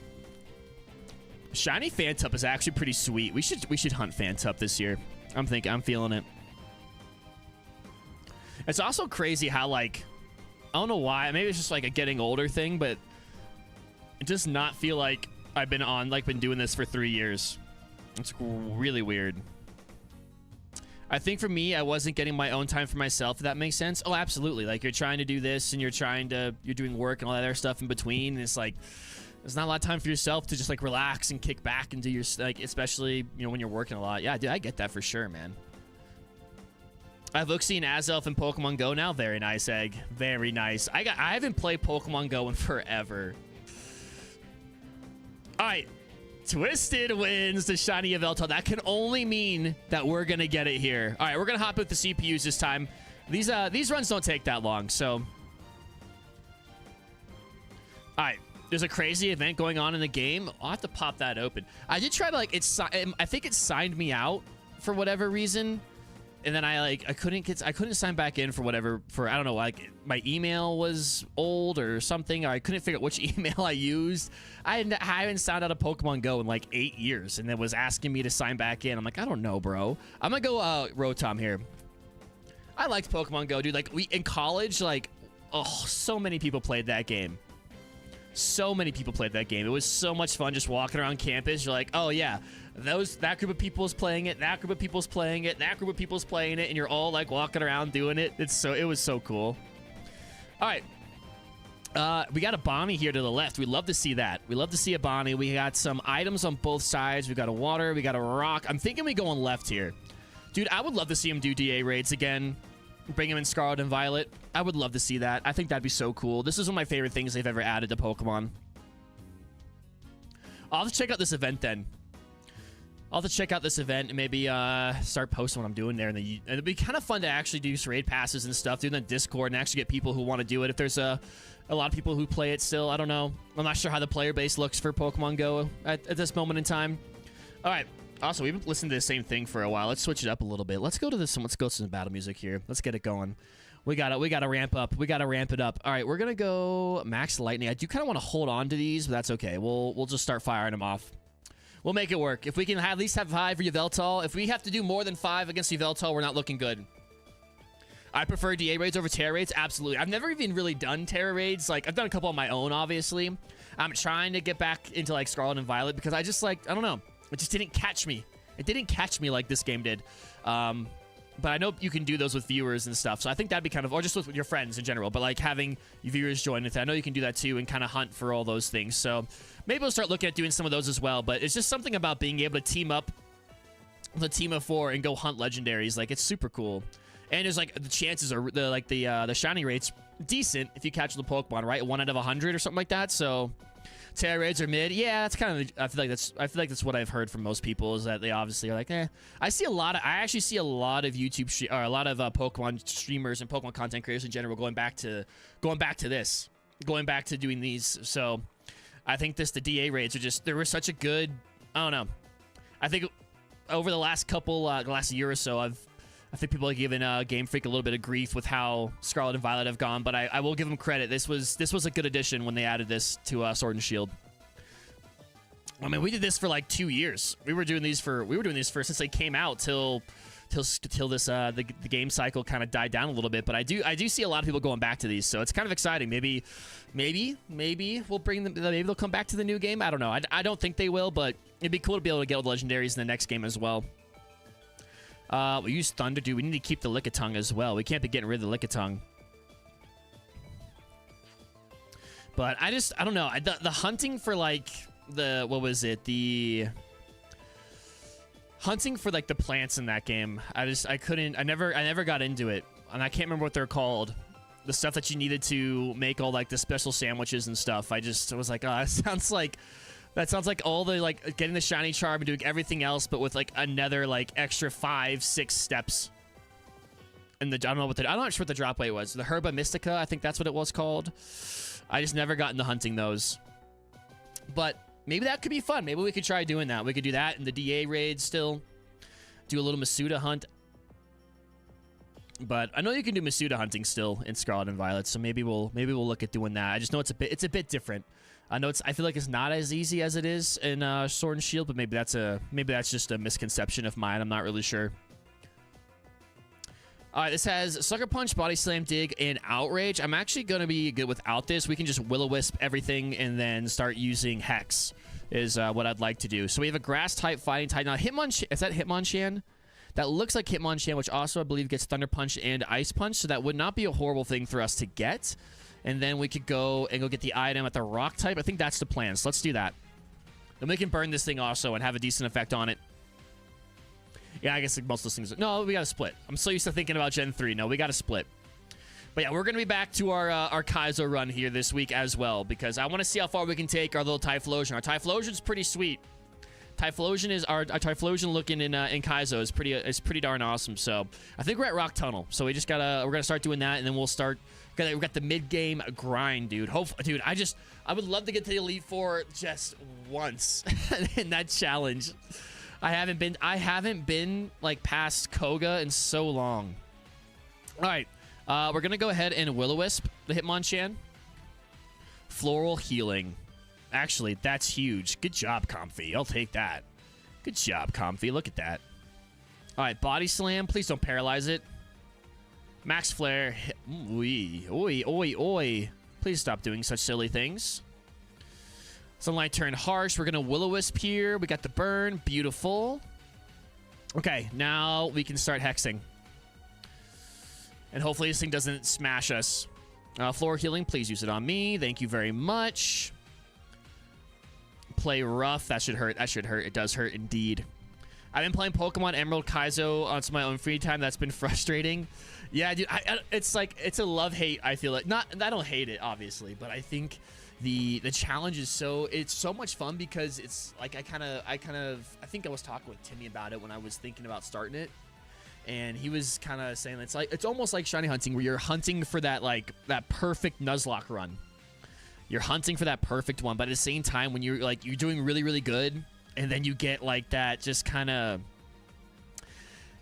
Shiny Phantup is actually pretty sweet. We should hunt Phantup this year. I'm feeling it. It's also crazy how, like, I don't know why, maybe it's just like a getting older thing, but it does not feel like I've been doing this for 3 years. It's really weird. I think for me, I wasn't getting my own time for myself, if that makes sense. Oh, absolutely. Like, you're trying to do this and you're doing work and all that other stuff in between. And it's like, there's not a lot of time for yourself to just like relax and kick back and do your, like, especially, you know, when you're working a lot. Yeah, dude, I get that for sure, man. I have Uxie and Azelf in Pokemon Go now. Very nice, Egg. Very nice. I haven't played Pokemon Go in forever. All right. Twisted wins the Shiny YVELTAL. That can only mean that we're going to get it here. All right, we're going to hop with the CPUs this time. These runs don't take that long, so. All right. There's a crazy event going on in the game. I'll have to pop that open. I did try to, like, I think it signed me out for whatever reason. And then I couldn't sign back in for I don't know, like my email was old or something, or I couldn't figure out which email I used. I haven't signed out of Pokemon Go in like 8 years, and it was asking me to sign back in. I'm like, I don't know, bro. I'm gonna go Rotom here. I liked Pokemon Go, dude. Like, in college, like, oh, so many people played that game. So many people played that game. It was so much fun just walking around campus. You're like, oh yeah, that group of people is playing it, that group of people is playing it, that group of people is playing it, and you're all like walking around doing it. It was so cool. All right. We got a Bonnie here to the left. We love to see that. We love to see a Bonnie. We got some items on both sides. We got a water. We got a rock. I'm thinking we go on left here. Dude, I would love to see him do DA raids again. Bring him in Scarlet and Violet. I would love to see that. I think that'd be so cool. This is one of my favorite things they've ever added to Pokemon. I'll have to check out this event then. I'll have to check out this event and maybe start posting what I'm doing there. And it'd be kind of fun to actually do raid passes and stuff, do it on Discord, and actually get people who want to do it. If there's a lot of people who play it still, I don't know. I'm not sure how the player base looks for Pokemon Go at this moment in time. All right. Also, we've been listening to the same thing for a while. Let's switch it up a little bit. Let's go to this. Let's go to some battle music here. Let's get it going. We got to ramp up. We got to ramp it up. All right, we're gonna go Max Lightning. I do kind of want to hold on to these, but that's okay. We'll just start firing them off. We'll make it work. If we can at least have 5 for YVELTAL. If we have to do more than 5 against YVELTAL, we're not looking good. I prefer DA raids over Terra raids. Absolutely. I've never even really done Terra raids. Like, I've done a couple on my own, obviously. I'm trying to get back into like Scarlet and Violet because I just like, I don't know. It just didn't catch me. It didn't catch me like this game did. But I know you can do those with viewers and stuff. So I think that'd be kind of, or just with your friends in general. But like having your viewers join with it. I know you can do that too and kind of hunt for all those things. So maybe we'll start looking at doing some of those as well. But it's just something about being able to team up with a team of 4 and go hunt legendaries. Like, it's super cool. And there's like the chances are the shiny rate's decent if you catch the Pokemon, right? 1 out of 100 or something like that. So Terra raids are mid. Yeah, that's kind of. I feel like that's what I've heard from most people is that they obviously are like, eh. I actually see a lot of YouTube or a lot of Pokemon streamers and Pokemon content creators in general going back to doing these. So I think the DA raids are just, there was such a good. I don't know. I think over the last last year or so, I think people have given Game Freak a little bit of grief with how Scarlet and Violet have gone, but I will give them credit. This was a good addition when they added this to Sword and Shield. I mean, we did this for like 2 years. We were doing these for since they came out till this the game cycle kind of died down a little bit. But I do see a lot of people going back to these, so it's kind of exciting. Maybe we'll bring them. Maybe they'll come back to the new game. I don't know. I don't think they will, but it'd be cool to be able to get all the legendaries in the next game as well. We use Thunder, dude. We need to keep the Lickitung as well. We can't be getting rid of the Lickitung. But I don't know. The hunting for, like, what was it? The hunting for, like, the plants in that game. I never got into it. And I can't remember what they're called. The stuff that you needed to make all, like, the special sandwiches and stuff. I was like, oh, that sounds like all the, like, getting the shiny charm and doing everything else, but with, like, another, like, extra 5-6 steps. And I'm not sure what the drop weight was. The Herba Mystica, I think that's what it was called. I just never got into hunting those. But maybe that could be fun. Maybe we could try doing that. We could do that in the DA raid still. Do a little Masuda hunt. But I know you can do Masuda hunting still in Scarlet and Violet, so maybe we'll look at doing that. I just know it's a bit different. I feel like it's not as easy as it is in Sword and Shield, but maybe that's just a misconception of mine. I'm not really sure. All right, this has Sucker Punch, Body Slam, Dig, and Outrage. I'm actually going to be good without this. We can just Will-O-Wisp everything and then start using Hex is what I'd like to do. So we have a Grass-type Fighting type. Now, is that Hitmonchan? That looks like Hitmonchan, which also, I believe, gets Thunder Punch and Ice Punch, so that would not be a horrible thing for us to get. And then we could go get the item at the Rock-type. I think that's the plan, so let's do that. Then we can burn this thing also and have a decent effect on it. Yeah, I guess like most of those things... No, we got to split. I'm so used to thinking about Gen 3. No, we got to split. But yeah, we're going to be back to our Kaizo run here this week as well, because I want to see how far we can take our little Typhlosion. Our Typhlosion's pretty sweet. Typhlosion is our Typhlosion looking in Kaizo is pretty darn awesome. So I think we're at Rock Tunnel. So we're gonna start doing that, and then we'll start. We got the mid game grind, dude. Dude, I would love to get to the Elite Four just once in that challenge. I haven't been like past Koga in so long. All right, we're gonna go ahead and Will-O-Wisp the Hitmonchan. Floral Healing. Actually, that's huge. Good job, Comfy. I'll take that. Good job, Comfy. Look at that. All right, Body Slam. Please don't paralyze it. Max Flare. Oi, oi, oi, oi. Please stop doing such silly things. Sunlight Turn Harsh. We're going to Will-O-Wisp here. We got the burn. Beautiful. Okay, now we can start hexing. And hopefully this thing doesn't smash us. Floor Healing. Please use it on me. Thank you very much. Play rough. That should hurt. That should hurt. It does hurt indeed. I've been playing Pokemon Emerald Kaizo on my own free time. That's been frustrating. Yeah, dude. It's like it's a love-hate. I feel like I don't hate it obviously, but I think the challenge is it's so much fun because it's like I think I was talking with Timmy about it when I was thinking about starting it, and he was kind of saying it's almost like shiny hunting where you're hunting for that perfect Nuzlocke run. You're hunting for that perfect one, but at the same time, when you're doing really, really good, and then you get like that, just kind of,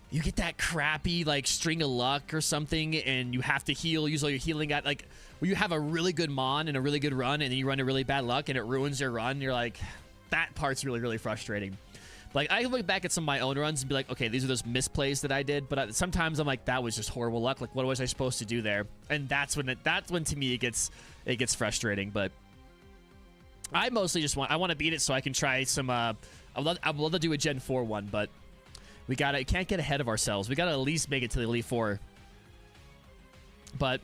you get that crappy like string of luck or something, and you have to use all your healing at where you have a really good mon and a really good run, and then you run a really bad luck, and it ruins your run. You're like, that part's really, really frustrating. Like I look back at some of my own runs and be like, okay, these are those misplays that I did, but sometimes I'm like, that was just horrible luck. Like, what was I supposed to do there? And that's when to me it gets frustrating. But I mostly just want to beat it so I can try some. I'd love to do a Gen 4 one, but can't get ahead of ourselves. We gotta at least make it to the Elite Four. But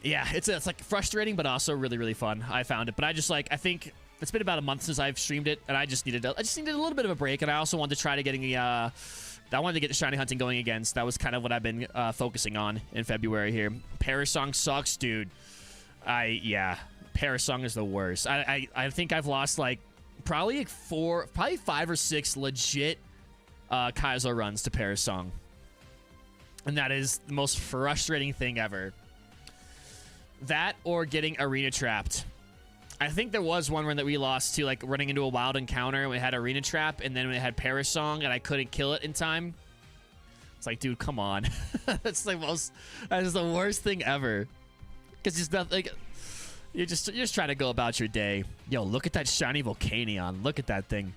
yeah, it's like frustrating, but also really, really fun. I found it, but I think. It's been about a month since I've streamed it, and I just needed a little bit of a break, and I also wanted to try to get the shiny hunting going again. So that was kind of what I've been focusing on in February here. Parasong sucks, dude. Parasong is the worst. I think I've lost like probably 5 or 6 legit Kaizo runs to Parasong, and that is the most frustrating thing ever. That or getting arena trapped. I think there was one run that we lost to, like running into a wild encounter and we had arena trap, and then we had Parasong and I couldn't kill it in time. It's like, dude, come on. That is the worst thing ever. Because it's not like you're just trying to go about your day. Yo, look at that shiny Volcanion. Look at that thing.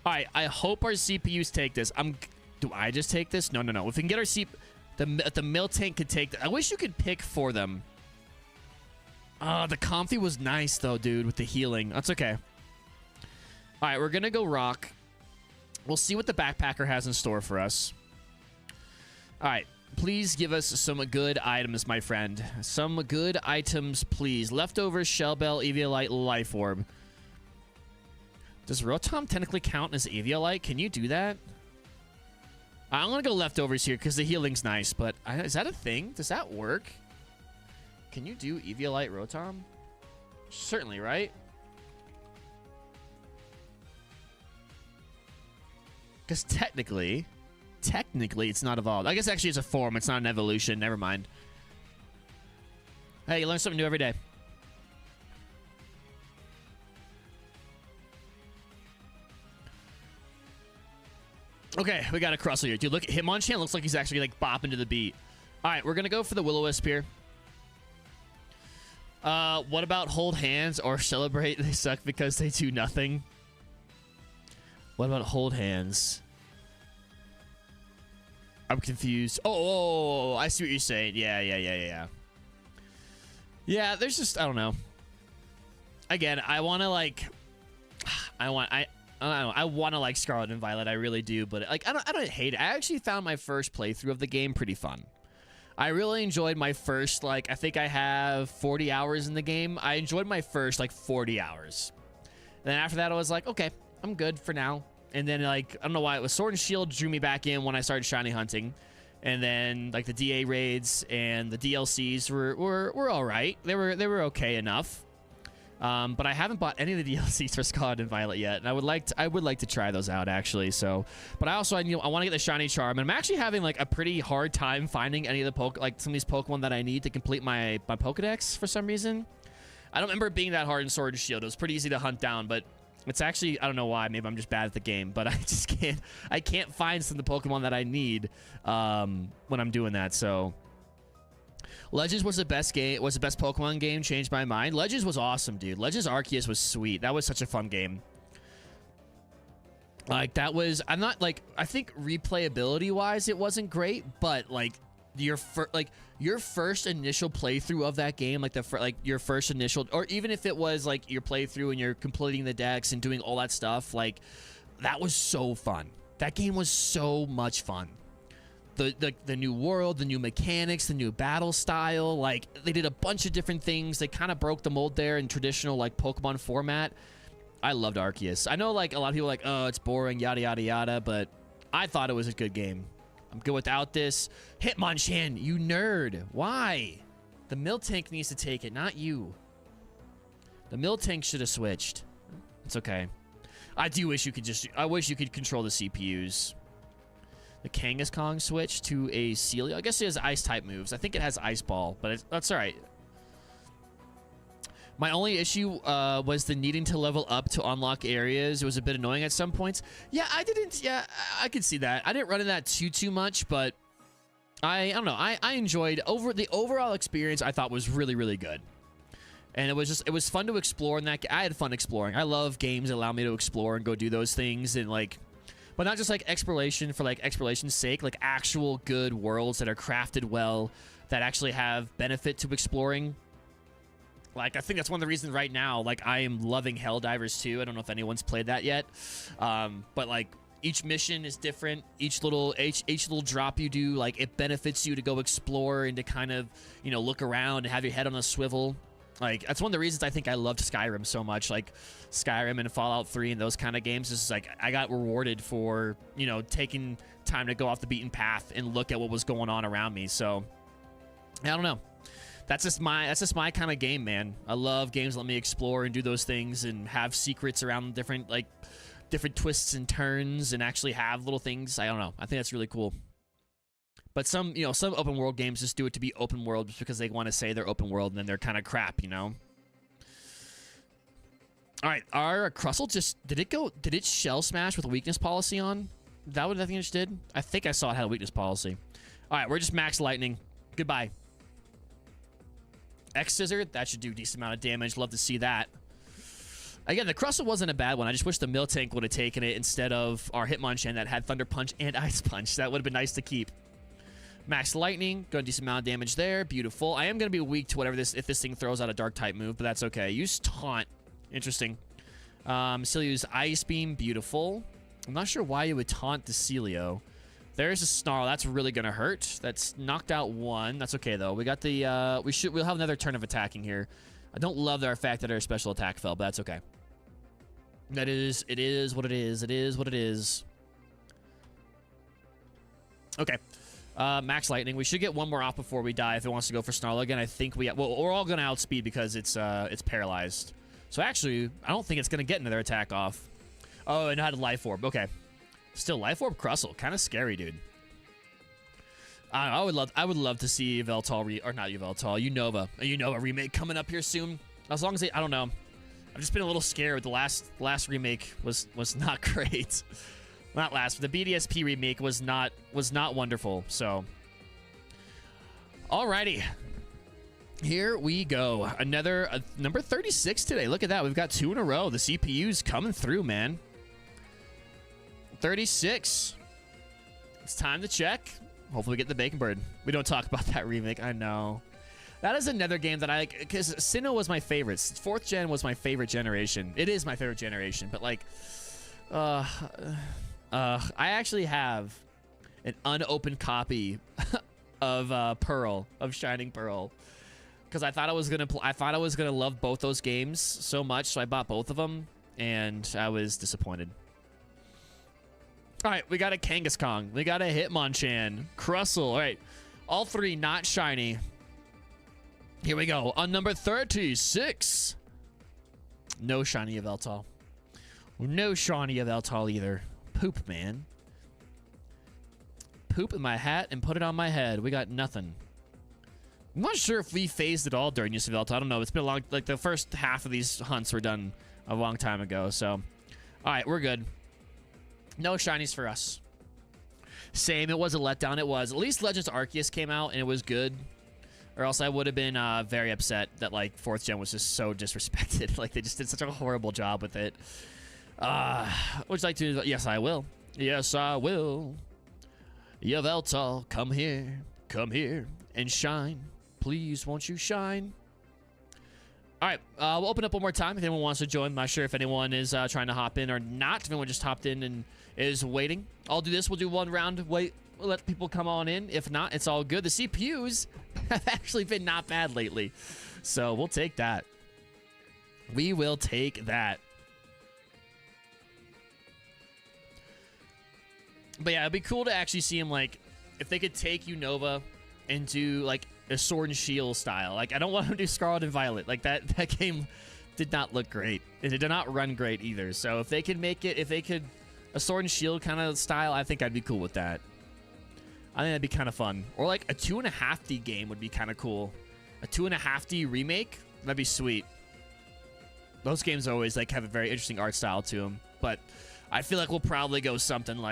All right, I hope our CPUs take this. Do I just take this? No. If we can get our the Miltank could take. I wish you could pick for them. The Comfy was nice, though, dude, with the healing. That's okay. All right, we're going to go Rock. We'll see what the backpacker has in store for us. All right. Please give us some good items, my friend. Some good items, please. Leftovers, Shell Bell, Eviolite, Life Orb. Does Rotom technically count as Eviolite? Can you do that? I'm going to go leftovers here because the healing's nice, but is that a thing? Does that work? Can you do Eviolite Rotom? Certainly, right? Because technically it's not evolved. I guess actually it's a form. It's not an evolution. Never mind. Hey, you learn something new every day. Okay, we got a Crustle here. Dude, look at Hitmonchan. Looks like he's actually like bopping to the beat. All right, we're going to go for the Will-O-Wisp here. What about Hold Hands or Celebrate? They suck because they do nothing. What about Hold Hands? I'm confused. Oh, I see what you're saying. Yeah. Yeah, there's just, I don't know. Again, I want to like, I want to like Scarlet and Violet. I really do, but like, I don't hate it. I actually found my first playthrough of the game pretty fun. I really enjoyed my first, like, I think I have 40 hours in the game. I enjoyed my first, like, 40 hours. And then after that, I was like, okay, I'm good for now. And then, like, I don't know why, it was Sword and Shield drew me back in when I started shiny hunting. And then, like, the DA raids and the DLCs were all right. They were okay enough. But I haven't bought any of the DLCs for Scarlet and Violet yet, and I would like to try those out actually. So, but I want to get the shiny charm, and I'm actually having like a pretty hard time finding any of the some of these Pokemon that I need to complete my Pokedex for some reason. I don't remember it being that hard in Sword and Shield. It was pretty easy to hunt down, but it's actually, I don't know why. Maybe I'm just bad at the game, but I just can't find some of the Pokemon that I need when I'm doing that. So. Legends was the best Pokemon game. Changed my mind. Legends was awesome, dude. Legends Arceus was sweet. That was such a fun game. Like, that was, I'm not like, I think replayability wise it wasn't great, but like your first initial playthrough of that game, like your first initial, or even if it was like your playthrough and you're completing the decks and doing all that stuff, like that was so fun. That game was so much fun. The new world, the new mechanics, the new battle style, like they did a bunch of different things. They kind of broke the mold there in traditional like Pokemon format. I loved Arceus. I know like a lot of people are like, oh, it's boring, yada yada yada, but I thought it was a good game. I'm good without this. Hitmonchan, you nerd. Why? The Miltank needs to take it, not you. The Miltank should have switched. It's okay. I wish you could control the CPUs. The Kangaskong switch to a Celio. I guess it has Ice-type moves. I think it has Ice Ball, but that's all right. My only issue was the needing to level up to unlock areas. It was a bit annoying at some points. Yeah, I could see that. I didn't run into that too much, but I don't know. I enjoyed the overall experience. I thought was really, really good. And it was fun to explore in that. I had fun exploring. I love games that allow me to explore and go do those things and like. But not just like exploration for like exploration's sake, like actual good worlds that are crafted well, that actually have benefit to exploring. Like, I think that's one of the reasons right now, like, I am loving Helldivers 2. I don't know if anyone's played that yet. But like, each mission is different. Each little drop you do, like, it benefits you to go explore and to kind of, you know, look around and have your head on a swivel. Like, that's one of the reasons I think I loved Skyrim so much. Like, Skyrim and Fallout 3 and those kind of games. Is like, I got rewarded for, you know, taking time to go off the beaten path and look at what was going on around me. So, I don't know. That's just my kind of game, man. I love games that let me explore and do those things and have secrets around different twists and turns and actually have little things. I don't know. I think that's really cool. But some open world games just do it to be open world just because they want to say they're open world and then they're kind of crap, you know? All right, our Crustle did it shell smash with a weakness policy on? Is that what I think it just did? I think I saw it had a weakness policy. All right, we're just max lightning. Goodbye. X-Scissor, that should do a decent amount of damage. Love to see that. Again, the Crustle wasn't a bad one. I just wish the Miltank would have taken it instead of our Hitmonchan that had Thunder Punch and Ice Punch. That would have been nice to keep. Max Lightning, got a decent amount of damage there. Beautiful. I am going to be weak to whatever if this thing throws out a Dark-type move, but that's okay. Use Taunt. Interesting. Still use Ice Beam. Beautiful. I'm not sure why you would taunt Decilio. There's a Snarl. That's really gonna hurt. That's knocked out one. That's okay though. We got the we'll have another turn of attacking here. I don't love the fact that our special attack fell, but that's okay. It is what it is. It is what it is. Okay. Max Lightning. We should get one more off before we die if it wants to go for Snarl again. I think we're all gonna outspeed because it's paralyzed. So actually, I don't think it's gonna get another attack off. Oh, and it had a Life Orb. Okay. Still, Life Orb Crustle. Kind of scary, dude. I would love to see YVELTAL or not YVELTAL, Unova. A Unova remake coming up here soon. As long as I don't know. I've just been a little scared. The last remake was not great. Not last, but the BDSP remake was not wonderful. So, alrighty. Here we go. Another number 36 today. Look at that. We've got 2 in a row. The CPU's coming through, man. 36. It's time to check. Hopefully we get the Bacon Bird. We don't talk about that remake. I know. That is another game that I like, because Sinnoh was my favorite. 4th gen was my favorite generation. It is my favorite generation, but like, I actually have an unopened copy of Pearl, of Shining Pearl, because I thought I was gonna love both those games so much, so I bought both of them, and I was disappointed. All right, we got a Kangaskhan, we got a Hitmonchan, Crustle. All right, all 3 not shiny. Here we go on number 36. No shiny YVELTAL. No shiny YVELTAL either. Poop, man. Poop in my hat and put it on my head. We got nothing. I'm not sure if we phased at all during use of YVELTAL. I don't know. It's been a long, like the first half of these hunts were done a long time ago. So, all right, we're good. No shinies for us. Same. It was a letdown. It was. At least Legends Arceus came out and it was good. Or else I would have been very upset that like 4th gen was just so disrespected. Like they just did such a horrible job with it. Would you like to? Yes, I will. Yes, I will. YVELTAL, come here and shine. Please, won't you shine? All right, we'll open up one more time if anyone wants to join. I'm not sure if anyone is trying to hop in or not. If anyone just hopped in and is waiting, I'll do this. We'll do one round. Wait, we'll let people come on in. If not, it's all good. The CPUs have actually been not bad lately, so we'll take that. We will take that. But yeah, it'd be cool to actually see him, like, if they could take Unova and do, like, a Sword and Shield style. Like, I don't want to do Scarlet and Violet. Like, that game did not look great. And it did not run great either. So if they could make it, a Sword and Shield kind of style, I think I'd be cool with that. I think that'd be kind of fun. Or, like, a 2.5D game would be kind of cool. A 2.5D remake? That'd be sweet. Those games always, like, have a very interesting art style to them. But I feel like we'll probably go something like